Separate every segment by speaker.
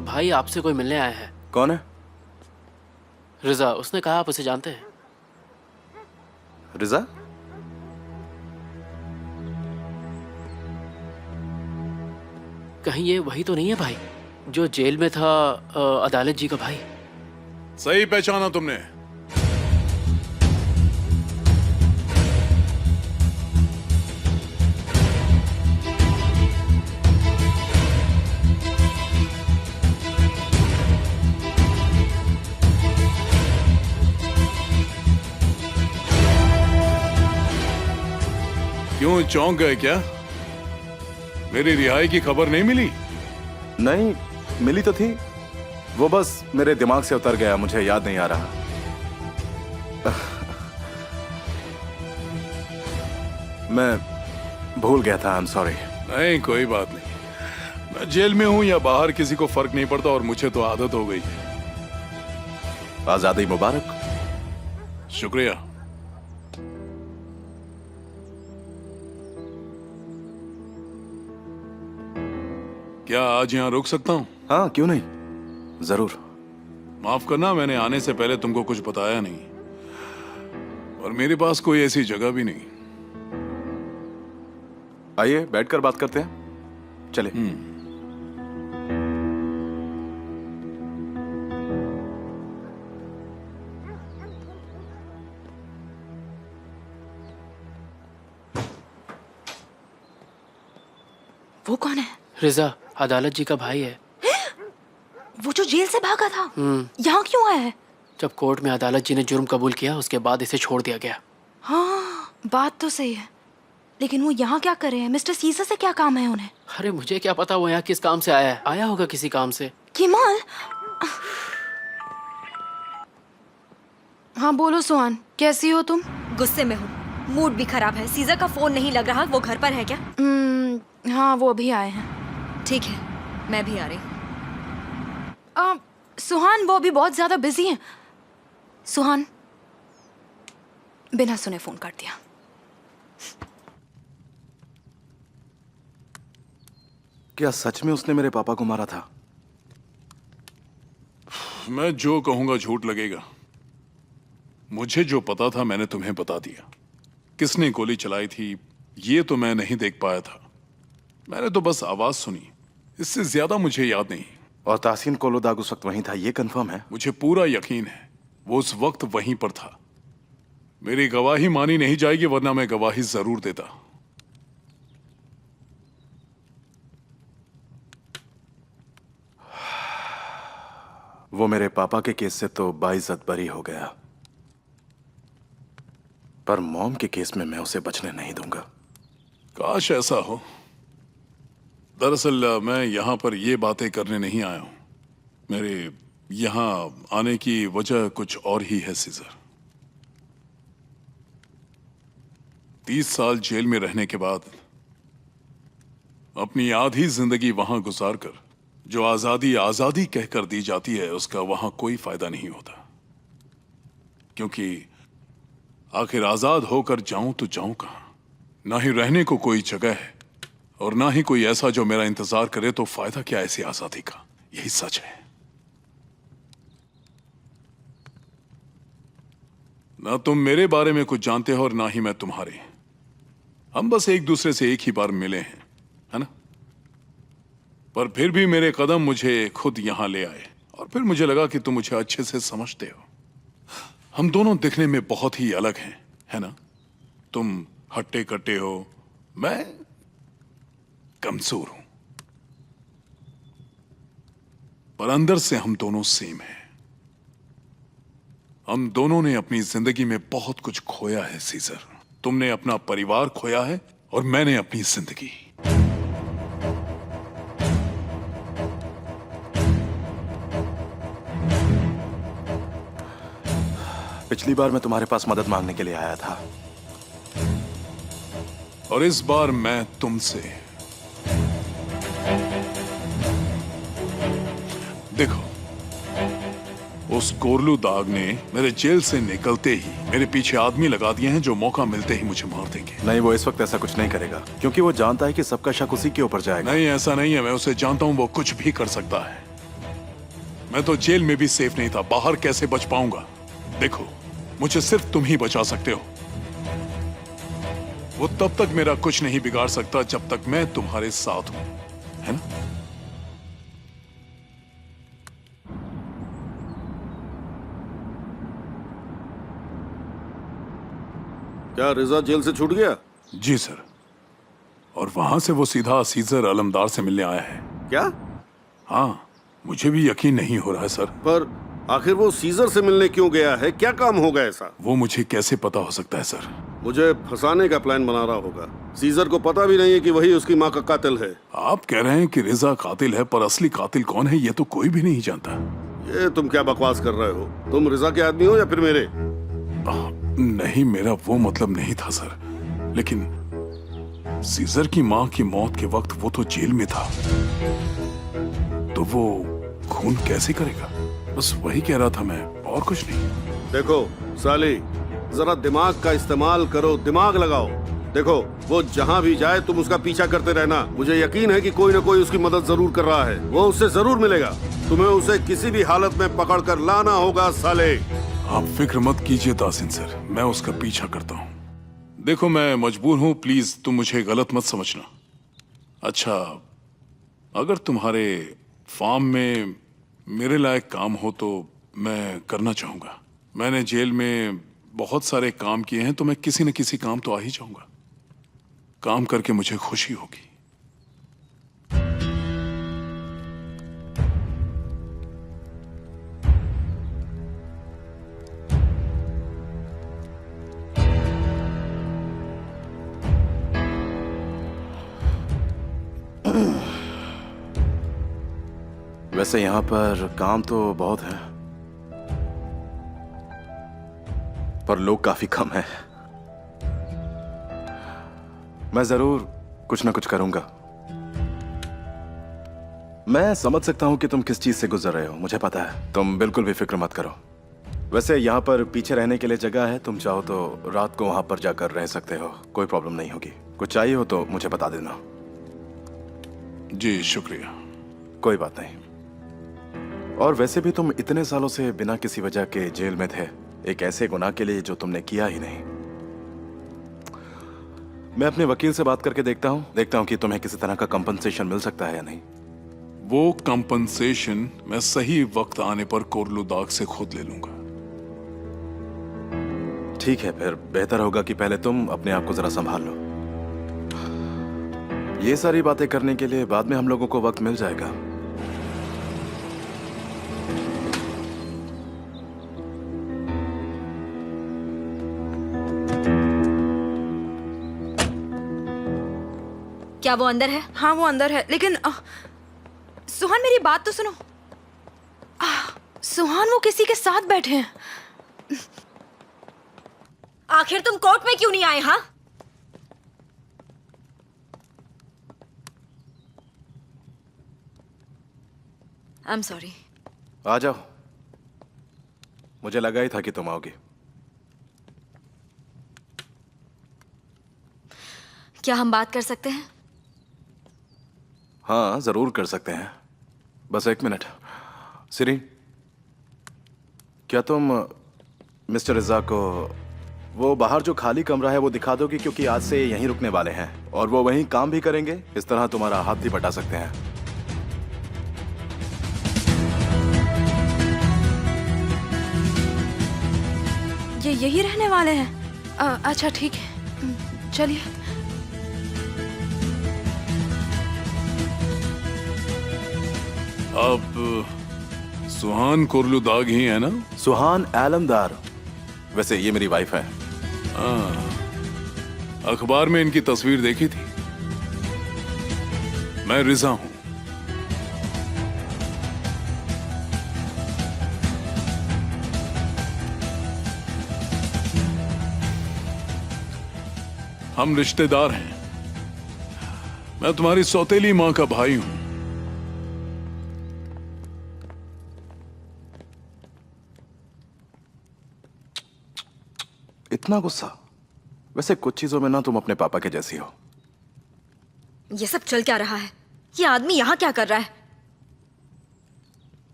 Speaker 1: भाई आपसे कोई मिलने आया है।
Speaker 2: कौन है?
Speaker 1: रिजा, उसने कहा आप उसे जानते हैं।
Speaker 2: रिजा?
Speaker 1: कहीं ये वही तो नहीं है भाई जो जेल में था, अदालत जी का भाई?
Speaker 3: सही पहचाना तुमने। क्यों चौंक गए क्या? मेरी रिहाई की खबर नहीं मिली?
Speaker 2: नहीं, मिली तो थी, वो बस मेरे दिमाग से उतर गया, मुझे याद नहीं आ रहा। मैं भूल गया था, आई एम सॉरी।
Speaker 3: नहीं, कोई बात नहीं। मैं जेल में हूं या बाहर किसी को फर्क नहीं पड़ता, और मुझे तो आदत हो गई है।
Speaker 2: आजादी मुबारक।
Speaker 3: शुक्रिया। क्या आज यहां रुक सकता हूं?
Speaker 2: हाँ, क्यों नहीं, जरूर।
Speaker 3: माफ करना, मैंने आने से पहले तुमको कुछ बताया नहीं, और मेरे पास कोई ऐसी जगह भी नहीं।
Speaker 2: आइए बैठकर बात करते हैं, चले।
Speaker 4: वो कौन है?
Speaker 1: रिजा, अदालत जी का भाई है।
Speaker 4: वो जो जेल से भागा था, यहाँ क्यों आया है?
Speaker 1: जब कोर्ट में अदालत जी ने जुर्म कबूल किया, उसके बाद इसे छोड़ दिया गया।
Speaker 4: हाँ, बात तो सही है, लेकिन वो यहाँ क्या कर रहे हैं? मिस्टर सीसर से क्या काम है उन्हें?
Speaker 1: अरे मुझे क्या पता वो यहाँ किस काम से आया है। आया होगा किसी काम से।
Speaker 4: किमाल। हाँ बोलो सुहान, कैसी हो तुम?
Speaker 5: गुस्से में हूँ, मूड भी खराब है। सीजर का फोन नहीं लग रहा, वो घर पर है क्या?
Speaker 4: हाँ, वो अभी आए हैं।
Speaker 5: ठीक है, मैं भी आ रही हूँ।
Speaker 4: सुहान, वो अभी बहुत ज्यादा बिजी हैं। सुहान, बिना सुने फोन कर दिया।
Speaker 2: क्या सच में उसने मेरे पापा को मारा था?
Speaker 3: मैं जो कहूंगा झूठ लगेगा। मुझे जो पता था मैंने तुम्हें बता दिया। किसने गोली चलाई थी ये तो मैं नहीं देख पाया था, मैंने तो बस आवाज सुनी, इससे ज्यादा मुझे याद नहीं।
Speaker 2: और तासीन कोलोदाग उस वक्त वहीं था, ये कंफर्म है?
Speaker 3: मुझे पूरा यकीन है वो उस वक्त वहीं पर था। मेरी गवाही मानी नहीं जाएगी, वरना मैं गवाही जरूर देता।
Speaker 2: वो मेरे पापा के केस से तो बाइज्जत बरी हो गया, पर मॉम के केस में मैं उसे बचने नहीं दूंगा।
Speaker 3: काश ऐसा हो। दरअसल मैं यहां पर ये बातें करने नहीं आया हूं। मेरे यहां आने की वजह कुछ और ही है सीजर। 30 साल जेल में रहने के बाद अपनी आधी जिंदगी वहां गुजारकर जो आजादी आजादी कहकर दी जाती है, उसका वहां कोई फायदा नहीं होता। क्योंकि आखिर आजाद होकर जाऊं तो जाऊं कहां? ना ही रहने को कोई जगह है और ना ही कोई ऐसा जो मेरा इंतजार करे, तो फायदा क्या ऐसी आजादी का? यही सच है। ना तुम मेरे बारे में कुछ जानते हो और ना ही मैं तुम्हारे। हम बस एक दूसरे से एक ही बार मिले हैं, है ना? पर फिर भी मेरे कदम मुझे खुद यहां ले आए, और फिर मुझे लगा कि तुम मुझे अच्छे से समझते हो। हम दोनों दिखने में बहुत ही अलग हैं, है ना? तुम हट्टे कट्टे हो, मैं कमजोर हूं, पर अंदर से हम दोनों सेम हैं। हम दोनों ने अपनी जिंदगी में बहुत कुछ खोया है सीजर। तुमने अपना परिवार खोया है और मैंने अपनी जिंदगी।
Speaker 2: पिछली बार मैं तुम्हारे पास मदद मांगने के लिए आया था,
Speaker 3: और इस बार मैं तुमसे। देखो, उस कोरलू दाग ने मेरे जेल से निकलते ही मेरे पीछे आदमी लगा दिए हैं जो मौका मिलते ही मुझे मार देंगे।
Speaker 2: नहीं, वो इस वक्त ऐसा कुछ नहीं करेगा, क्योंकि वो जानता है कि सबका शक उसी के ऊपर जाएगा।
Speaker 3: नहीं, ऐसा नहीं है। मैं उसे जानता हूं, वो कुछ भी कर सकता है। मैं तो जेल में भी सेफ नहीं था, बाहर कैसे बच पाऊंगा? देखो, मुझे सिर्फ तुम ही बचा सकते हो। वो तब तक मेरा कुछ नहीं बिगाड़ सकता जब तक मैं तुम्हारे साथ हूं, है ना?
Speaker 6: क्या रिजा जेल से छूट गया?
Speaker 3: जी सर, और वहां से वो सीधा सीजर अलमदार से मिलने आया है।
Speaker 6: क्या?
Speaker 3: हाँ, मुझे भी यकीन नहीं हो रहा है सर।
Speaker 6: पर आखिर वो सीजर से मिलने क्यों गया है? क्या काम होगा ऐसा?
Speaker 3: वो मुझे कैसे पता हो सकता है सर?
Speaker 6: मुझे फंसाने का प्लान बना रहा होगा। सीजर को पता भी नहीं है कि वही उसकी माँ का कातिल है।
Speaker 3: आप कह रहे हैं कि रिजा कातिल है, पर असली कातिल कौन है ये तो कोई भी नहीं जानता।
Speaker 6: ये तुम क्या बकवास कर रहे हो? तुम रिजा के आदमी हो या फिर मेरे?
Speaker 3: नहीं, मेरा वो मतलब नहीं था सर, लेकिन सीजर की माँ की मौत के वक्त वो तो जेल में था, तो वो खून कैसे करेगा? बस वही कह रहा था मैं, और कुछ नहीं।
Speaker 6: देखो साली, जरा दिमाग का इस्तेमाल करो, दिमाग लगाओ। देखो, वो जहाँ भी जाए तुम उसका पीछा करते रहना। मुझे यकीन है कि कोई न कोई उसकी मदद जरूर कर रहा है। वो उससे जरूर मिलेगा। तुम्हें उसे किसी भी हालत में पकड़ कर लाना होगा साले।
Speaker 3: आप फिक्र मत कीजिए तासिन सर, मैं उसका पीछा करता हूँ। देखो, मैं मजबूर हूँ, प्लीज तुम मुझे गलत मत समझना। अच्छा, अगर तुम्हारे फार्म में मेरे लायक काम हो तो मैं करना चाहूंगा। मैंने जेल में बहुत सारे काम किए हैं, तो मैं किसी न किसी काम तो आ ही जाऊंगा। काम करके मुझे खुशी होगी।
Speaker 2: वैसे यहाँ पर काम तो बहुत है, पर लोग काफी कम हैं। मैं जरूर कुछ ना कुछ करूंगा। मैं समझ सकता हूं कि तुम किस चीज से गुजर रहे हो, मुझे पता है। तुम बिल्कुल भी फिक्र मत करो। वैसे यहाँ पर पीछे रहने के लिए जगह है, तुम चाहो तो रात को वहां पर जाकर रह सकते हो, कोई प्रॉब्लम नहीं होगी। कुछ चाहिए हो तो मुझे बता देना।
Speaker 3: जी शुक्रिया।
Speaker 2: कोई बात नहीं। और वैसे भी तुम इतने सालों से बिना किसी वजह के जेल में थे, एक ऐसे गुनाह के लिए जो तुमने किया ही नहीं। मैं अपने वकील से बात करके देखता हूं कि तुम्हें किसी तरह का कंपनसेशन मिल सकता है या नहीं।
Speaker 3: वो कंपनसेशन मैं सही वक्त आने पर कोरलू दाग से खुद ले लूंगा।
Speaker 2: ठीक है, फिर बेहतर होगा कि पहले तुम अपने आप को जरा संभाल लो। ये सारी बातें करने के लिए बाद में हम लोगों को वक्त मिल जाएगा।
Speaker 5: क्या वो अंदर है?
Speaker 4: हाँ वो अंदर है, लेकिन सुहान मेरी बात तो सुनो। सुहान वो किसी के साथ बैठे हैं।
Speaker 5: आखिर तुम कोर्ट में क्यों नहीं आए? हाँ, आई एम सॉरी।
Speaker 2: आ जाओ, मुझे लगा ही था कि तुम आओगे।
Speaker 5: क्या हम बात कर सकते हैं?
Speaker 2: हाँ जरूर कर सकते हैं, बस एक मिनट। सिरी, क्या तुम मिस्टर रिजा को वो बाहर जो खाली कमरा है वो दिखा दोगे, क्योंकि आज से यहीं रुकने वाले हैं और वो वहीं काम भी करेंगे। इस तरह तुम्हारा हाथ भी बटा सकते हैं।
Speaker 4: ये यही रहने वाले हैं? अच्छा ठीक है, चलिए।
Speaker 3: अब सुहान कोरलू दाग ही है ना?
Speaker 2: सुहान आलमदार। वैसे ये मेरी वाइफ है।
Speaker 3: अखबार में इनकी तस्वीर देखी थी। मैं रिजा हूं। हम रिश्तेदार हैं। मैं तुम्हारी सौतेली मां का भाई हूं।
Speaker 2: इतना गुस्सा? वैसे कुछ चीजों में ना तुम अपने पापा के जैसी हो।
Speaker 5: ये सब चल क्या रहा है? ये आदमी यहाँ क्या कर रहा है?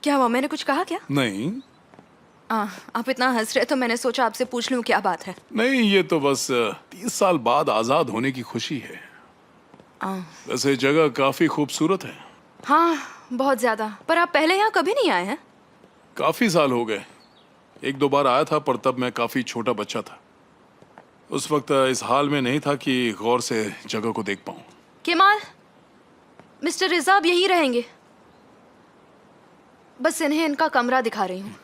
Speaker 4: क्या हुआ, मैंने कुछ कहा क्या?
Speaker 3: नहीं
Speaker 4: आप इतना हंस रहे तो मैंने सोचा आपसे पूछ लूं क्या बात है।
Speaker 3: नहीं, ये तो बस 30 साल बाद आजाद होने की खुशी है। वैसे जगह काफी खूबसूरत है।
Speaker 4: हाँ, बहुत ज्यादा। पर आप पहले यहाँ कभी नहीं आए हैं?
Speaker 3: काफी साल हो गए। एक दो बार आया था, पर तब मैं काफी छोटा बच्चा था। उस वक्त इस हाल में नहीं था कि गौर से जगह को देख पाऊं।
Speaker 4: केमाल, मिस्टर रिजा अब यहीं रहेंगे। बस इन्हें इनका कमरा दिखा रही हूँ।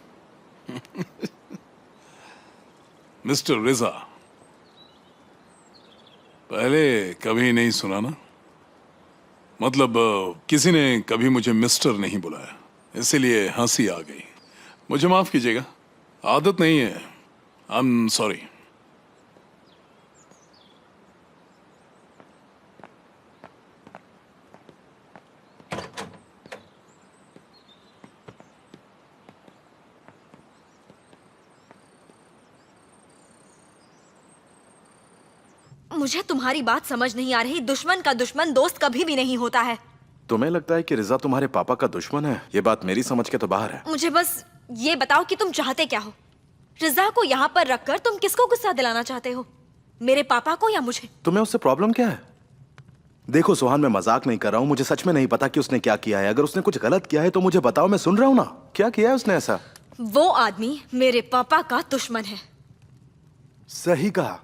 Speaker 3: मिस्टर रिजा, पहले कभी नहीं सुना ना। मतलब किसी ने कभी मुझे मिस्टर नहीं बुलाया, इसीलिए हंसी आ गई। मुझे माफ कीजिएगा, आदत नहीं है। I am sorry.
Speaker 5: मुझे तुम्हारी बात समझ नहीं आ रही। दुश्मन का दुश्मन दोस्त कभी भी नहीं होता है।
Speaker 2: तुम्हें लगता है कि रिजा तुम्हारे पापा का दुश्मन है? ये बात मेरी समझ के तो बाहर है।
Speaker 5: मुझे बस ये बताओ कि तुम चाहते क्या हो? रिजा को यहाँ पर रखकर तुम किसको गुस्सा दिलाना चाहते हो? मेरे पापा को या मुझे?
Speaker 2: तुम्हें उससे प्रॉब्लम क्या है? देखो सुहान, मैं मजाक नहीं कर रहा हूँ। मुझे सच में नहीं पता कि उसने क्या किया है। अगर उसने कुछ गलत किया है तो मुझे बताओ, मैं सुन रहा हूँ ना। क्या किया है उसने ऐसा?
Speaker 5: वो आदमी मेरे पापा का दुश्मन है।
Speaker 2: सही कहा।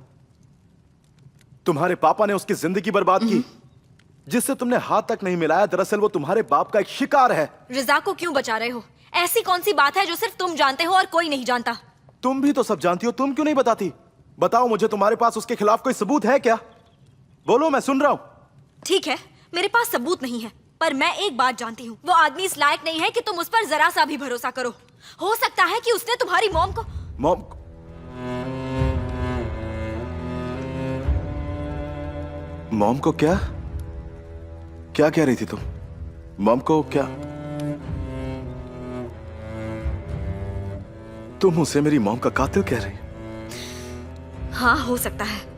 Speaker 2: तुम्हारे पापा ने उसकी जिंदगी बर्बाद की। जिससे तुमने हाथ तक नहीं मिलाया, दरअसल वो तुम्हारे बाप का एक शिकार है।
Speaker 5: रिजा को क्यों बचा रहे हो? ऐसी कौन सी बात है जो सिर्फ तुम जानते हो और कोई नहीं जानता?
Speaker 2: तुम भी तो सब जानती हो, तुम क्यों नहीं बताती? बताओ मुझे, तुम्हारे पास उसके खिलाफ कोई सबूत है क्या? बोलो, मैं सुन रहा हूं।
Speaker 5: ठीक है, मेरे पास सबूत नहीं है, पर मैं एक बात जानती हूँ। वो आदमी इस लायक नहीं है कि तुम उस पर जरा सा भी भरोसा करो। हो सकता है कि उसने तुम्हारी मॉम को
Speaker 2: मॉम को क्या क्या कह रही थी तुम? मॉम को क्या? तुम उसे मेरी मॉम का कातिल कह रही?
Speaker 5: हाँ, हो सकता है।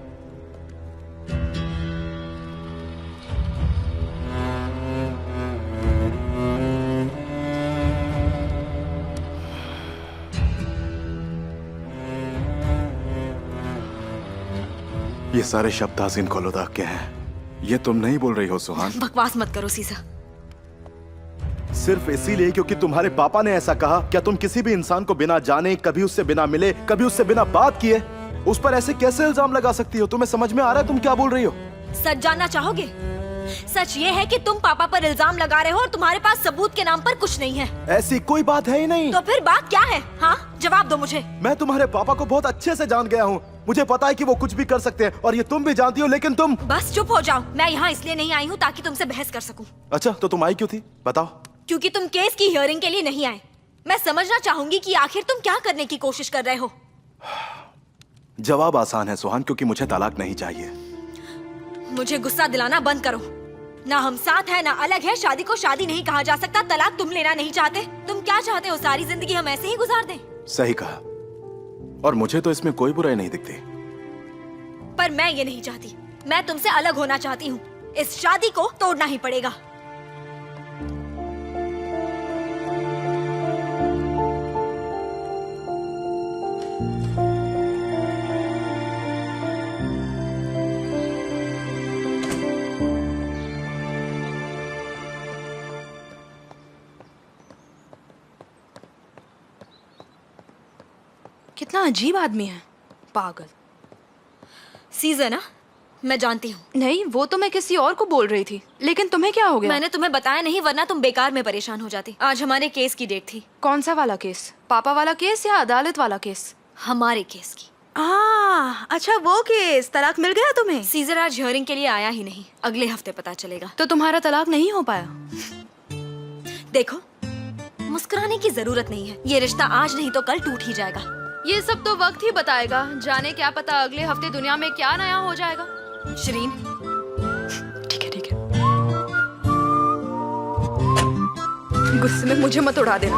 Speaker 2: ये सारे शब्द ताज़ीन कोलोदा के हैं। ये तुम नहीं बोल रही हो सुहान?
Speaker 5: बकवास मत करो सीसा।
Speaker 2: सिर्फ इसीलिए क्योंकि तुम्हारे पापा ने ऐसा कहा? क्या तुम किसी भी इंसान को बिना जाने, कभी उससे बिना मिले, कभी उससे बिना बात किए उस पर ऐसे कैसे इल्जाम लगा सकती हो? तुम्हें समझ में आ रहा है तुम क्या बोल रही हो?
Speaker 5: सच जानना चाहोगे? सच ये है कि तुम पापा पर इल्जाम लगा रहे हो और तुम्हारे पास सबूत के नाम पर कुछ नहीं है।
Speaker 2: ऐसी कोई बात है ही नहीं।
Speaker 5: तो फिर बात क्या है? हाँ, जवाब दो मुझे।
Speaker 2: मैं तुम्हारे पापा को बहुत अच्छे से जान गया हूँ। मुझे पता है कि वो कुछ भी कर सकते हैं और ये तुम भी जानती हो, लेकिन तुम
Speaker 5: बस चुप हो जाओ। मैं यहाँ इसलिए नहीं आई हूँ ताकि तुमसे बहस कर सकूं।
Speaker 2: अच्छा, तो तुम आई क्यों थी? बताओ।
Speaker 5: क्योंकि तुम केस की हियरिंग के लिए नहीं आए। मैं समझना चाहूंगी कि आखिर तुम क्या करने की कोशिश कर रहे हो।
Speaker 2: जवाब आसान है सुहान, क्योंकि मुझे तलाक नहीं चाहिए।
Speaker 5: मुझे गुस्सा दिलाना बंद करो। ना हम साथ हैं ना अलग है। शादी को शादी नहीं कहा जा सकता। तलाक तुम लेना नहीं चाहते। तुम क्या चाहते हो? सारी जिंदगी हम ऐसे ही गुजार दें?
Speaker 2: सही कहा, और मुझे तो इसमें कोई बुराई नहीं दिखती।
Speaker 5: पर मैं ये नहीं चाहती। मैं तुमसे अलग होना चाहती हूँ। इस शादी को तोड़ना ही पड़ेगा।
Speaker 4: कितना अजीब आदमी है, पागल।
Speaker 5: सीजन ना, मैं जानती हूँ।
Speaker 4: नहीं, वो तो मैं किसी और को बोल रही थी। लेकिन तुम्हें क्या हो गया?
Speaker 5: मैंने तुम्हें बताया नहीं, वरना तुम बेकार में परेशान हो जाती। आज हमारे केस की डेट थी।
Speaker 4: कौन सा वाला केस? पापा वाला केस या अदालत वाला केस?
Speaker 5: हमारे केस की।
Speaker 4: अच्छा, वो केस। तलाक मिल गया तुम्हें?
Speaker 5: सीजर आज हियरिंग के लिए आया ही नहीं। अगले हफ्ते पता चलेगा।
Speaker 4: तो तुम्हारा तलाक नहीं हो पाया?
Speaker 5: देखो, मुस्कुराने की जरूरत नहीं है। ये रिश्ता आज नहीं तो कल टूट ही जाएगा।
Speaker 4: ये सब तो वक्त ही बताएगा। जाने क्या पता अगले हफ्ते दुनिया में क्या नया हो जाएगा।
Speaker 5: शरीन,
Speaker 4: ठीक है ठीक है, गुस्से में मुझे मत उड़ा देना।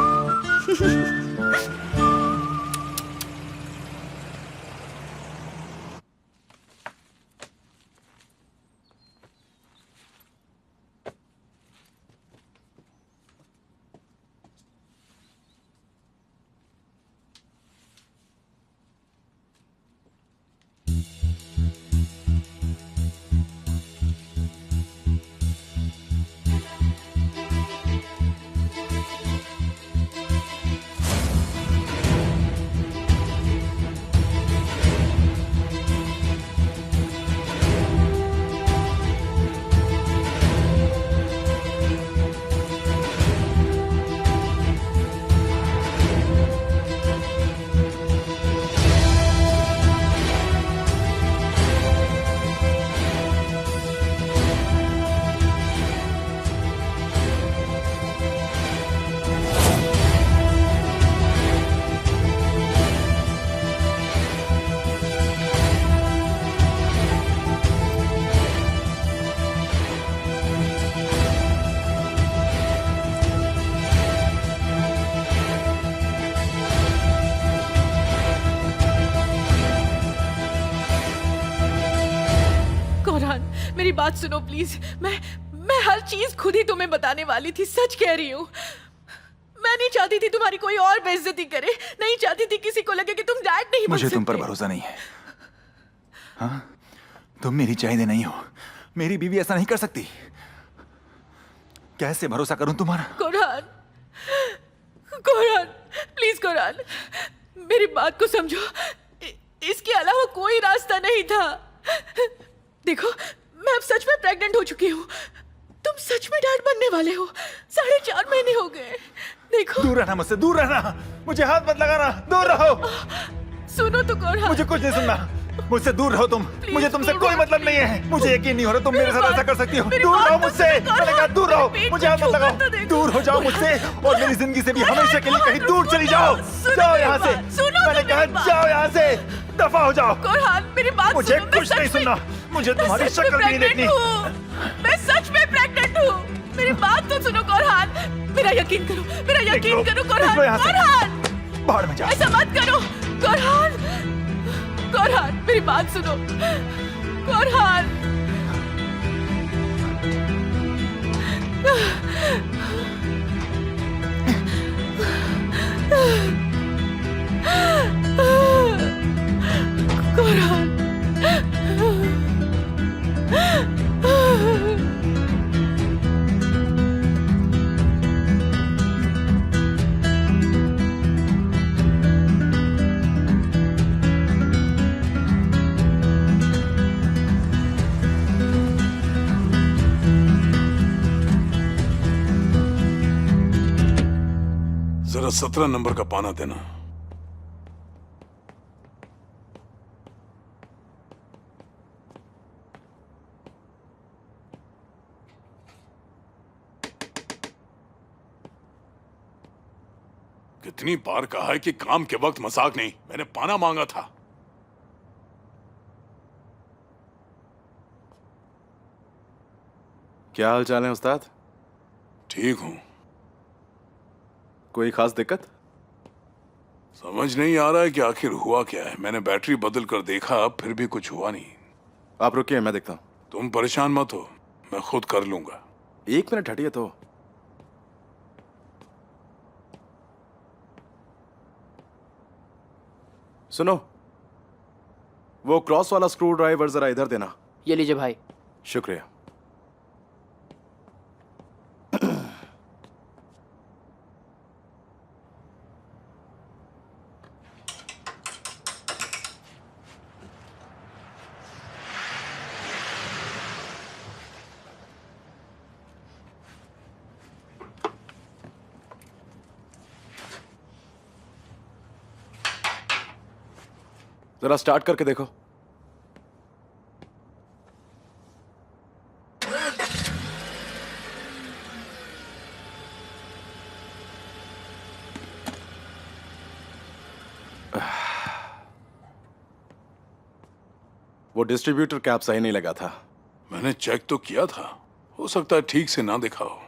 Speaker 7: मेरी बात सुनो प्लीज। मैं हर चीज खुद ही तुम्हें बताने वाली थी, सच कह रही हूँ। मैं नहीं चाहती थी तुम्हारी कोई और बेइज्जती करे, नहीं चाहती थी किसी को लगे कि तुम डैड नहीं बन
Speaker 8: मुझे तुम पर
Speaker 7: सकते।
Speaker 8: भरोसा नहीं है। हाँ, तुम मेरी चाहते नहीं हो। मेरी बीवी ऐसा नहीं कर सकती। कैसे भरोसा करूं तुम्हारा?
Speaker 7: कुरान, कुरान, प्लीज कुरान, मेरी बात को समझो। इसके अलावा कोई रास्ता नहीं था। देखो, मैं अब सच में प्रेग्नेंट हो चुकी हूँ। तुम सच में डैड बनने वाले हो। 4.5 महीने हो गए। देखो,
Speaker 8: दूर रहना मुझसे, दूर रहना। मुझे हाथ मत लगाना, दूर रहो।
Speaker 7: सुनो तो कुरान।
Speaker 8: मुझे कुछ नहीं सुनना। मुझसे दूर रहो तुम। मुझे तुमसे कोई मतलब नहीं है। मुझे यकीन नहीं हो रहा तुम मेरे साथ ऐसा कर सकती हो। दूर रहो मुझसे। मैंने कहा दूर रहो। मुझे हाथ मत लगाओ। दूर हो जाओ मुझसे और मेरी जिंदगी से भी हमेशा के लिए कहीं दूर चली जाओ। जाओ यहाँ से। मैंने कहा जाओ यहाँ से। दफा हो जाओ।
Speaker 7: कुरान, मेरी बात
Speaker 8: मुझे
Speaker 7: सुनो।
Speaker 8: कुछ नहीं सुनना। मुझे तुम्हारी शक्ल भी नहीं देखनी।
Speaker 7: मैं सच में प्रेग्नेंट हूँ। मेरी बात तो सुनो कुरान। मेरा यकीन करो, मेरा यकीन करो कुरान। कुरान,
Speaker 8: बाहर में जाओ।
Speaker 7: ऐसा मत करो कुरान। कुरान, मेरी बात सुनो कुरान। कुरान,
Speaker 3: जरा 17 नंबर का पाना देना। कितनी बार कहा है कि काम के वक्त मजाक नहीं। मैंने पाना मांगा था।
Speaker 2: क्या हाल चाल है उस्ताद?
Speaker 3: ठीक हूं।
Speaker 2: कोई खास दिक्कत?
Speaker 3: समझ नहीं आ रहा है कि आखिर हुआ क्या है। मैंने बैटरी बदल कर देखा, फिर भी कुछ हुआ नहीं।
Speaker 2: आप रुकिए, मैं देखता हूं।
Speaker 3: तुम परेशान मत हो, मैं खुद कर लूंगा।
Speaker 2: 1 मिनट हटिए तो। सुनो, वो क्रॉस वाला स्क्रू ड्राइवर जरा इधर देना।
Speaker 1: ये लीजिए भाई।
Speaker 2: शुक्रिया। जरा स्टार्ट करके देखो। वो डिस्ट्रीब्यूटर कैप सही नहीं लगा था।
Speaker 3: मैंने चेक तो किया था, हो सकता है ठीक से ना देखा हो।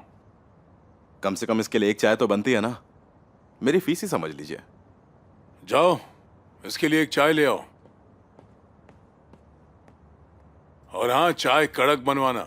Speaker 2: कम से कम इसके लिए एक चाय तो बनती है ना। मेरी फीस ही समझ लीजिए।
Speaker 3: जाओ, इसके लिए एक चाय ले आओ। और हाँ, चाय कड़क बनवाना।